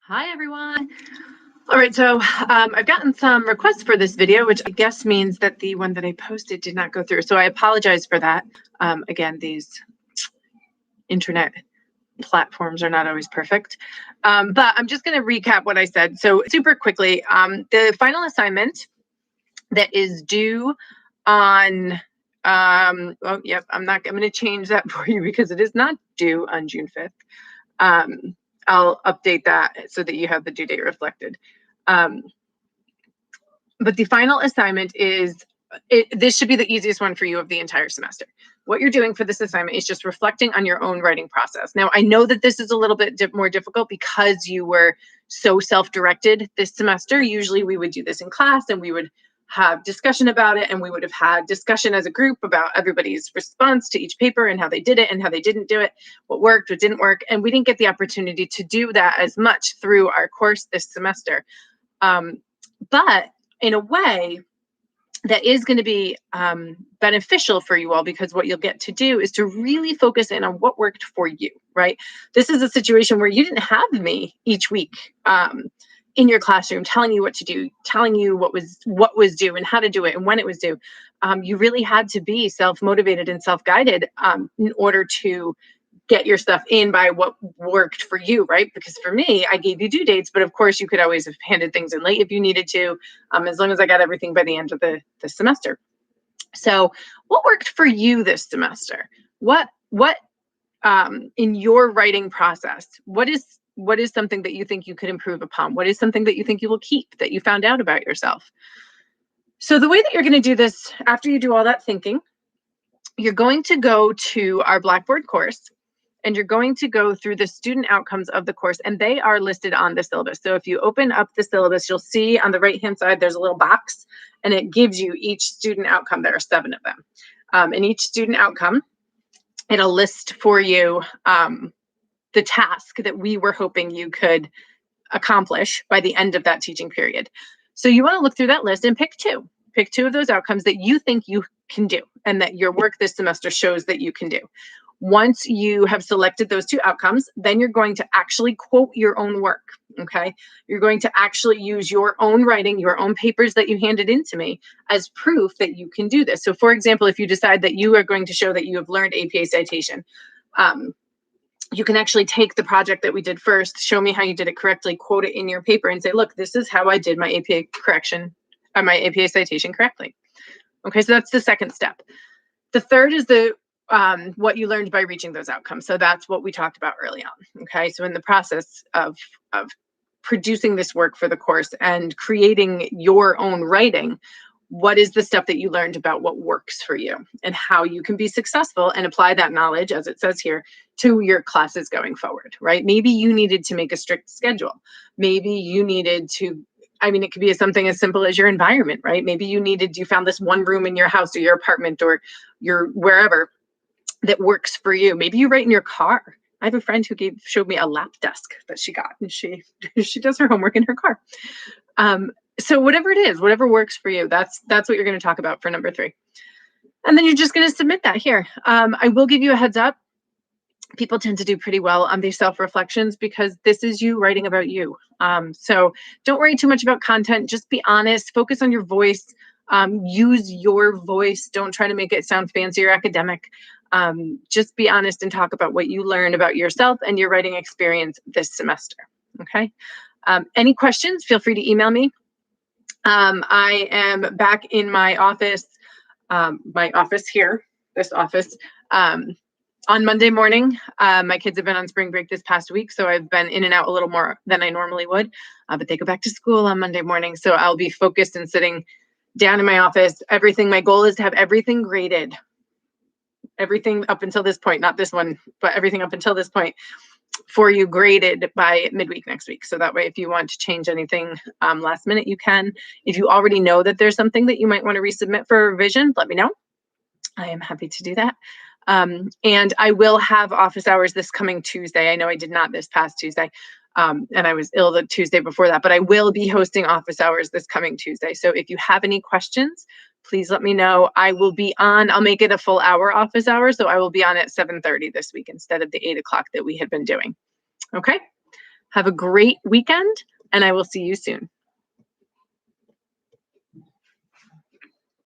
Hi, everyone. All right, so I've gotten some requests for this video, which I guess means that the one that I posted did not go through. So I apologize for that. Again, these internet platforms are not always perfect. But I'm just going to recap what I said. So super quickly, the final assignment that is due on, I'm going to change that for you because it is not due on June 5th. I'll update that so that you have the due date reflected. But the final assignment is, this should be the easiest one for you of the entire semester. What you're doing for this assignment is just reflecting on your own writing process. Now, I know that this is a little bit more difficult because you were so self-directed this semester. Usually we would do this in class and we would have discussion about it, and we would have had discussion as a group about everybody's response to each paper and how they did it and how they didn't do it, what worked, what didn't work. And we didn't get the opportunity to do that as much through our course this semester. But in a way, that is going to be beneficial for you all, because what you'll get to do is to really focus in on what worked for you, right? This is a situation where you didn't have me each week in your classroom telling you what to do, telling you what was due and how to do it and when it was due. You really had to be self-motivated and self-guided in order to get your stuff in by what worked for you, right? Because for me, I gave you due dates, but of course you could always have handed things in late if you needed to, as long as I got everything by the end of the semester. So what worked for you this semester? What in your writing process, what is something that you think you could improve upon? What is something that you think you will keep that you found out about yourself? So the way that you're going to do this, after you do all that thinking, you're going to go to our Blackboard course, and you're going to go through the student outcomes of the course, and they are listed on the syllabus. So if you open up the syllabus, you'll see on the right-hand side, there's a little box, and it gives you each student outcome. There are 7 of them. And each student outcome, it'll list for you the task that we were hoping you could accomplish by the end of that teaching period. So you want to look through that list and pick 2. Pick 2 of those outcomes that you think you can do and that your work this semester shows that you can do. Once you have selected those 2 outcomes, then you're going to actually quote your own work, okay? You're going to actually use your own writing, your own papers that you handed in to me as proof that you can do this. So for example, if you decide that you are going to show that you have learned APA citation, you can actually take the project that we did first, show me how you did it correctly, quote it in your paper and say, look, this is how I did my APA my APA citation correctly. Okay, so that's the second step. The third is what you learned by reaching those outcomes. So that's what we talked about early on. Okay, so in the process of producing this work for the course and creating your own writing, what is the stuff that you learned about what works for you and how you can be successful and apply that knowledge, as it says here, to your classes going forward, right? Maybe you needed to make a strict schedule. Maybe you needed to, it could be something as simple as your environment, right? Maybe you found this one room in your house or your apartment or your wherever that works for you. Maybe you write in your car. I have a friend who showed me a lap desk that she got, and she does her homework in her car. So whatever it is, whatever works for you, that's what you're going to talk about for number 3. And then you're just going to submit that here. I will give you a heads up. People tend to do pretty well on these self-reflections because this is you writing about you. So don't worry too much about content. Just be honest. Focus on your voice. Use your voice. Don't try to make it sound fancy or academic. Just be honest and talk about what you learned about yourself and your writing experience this semester. Okay. Any questions? Feel free to email me. I am back in my office here, this office, on Monday morning. My kids have been on spring break this past week, so I've been in and out a little more than I normally would, but they go back to school on Monday morning, so I'll be focused and sitting down in my office. My goal is to have everything graded. Everything up until this point, not this one, but everything up until this point for you graded by midweek next week. So that way, if you want to change anything last minute, you can. If you already know that there's something that you might want to resubmit for revision, let me know. I am happy to do that. And I will have office hours this coming Tuesday. I know I did not this past Tuesday, and I was ill the Tuesday before that, but I will be hosting office hours this coming Tuesday. So if you have any questions, please let me know. I'll make it a full hour office hour. So I will be on at 7:30 this week instead of the 8 o'clock that we had been doing. Okay. Have a great weekend, and I will see you soon.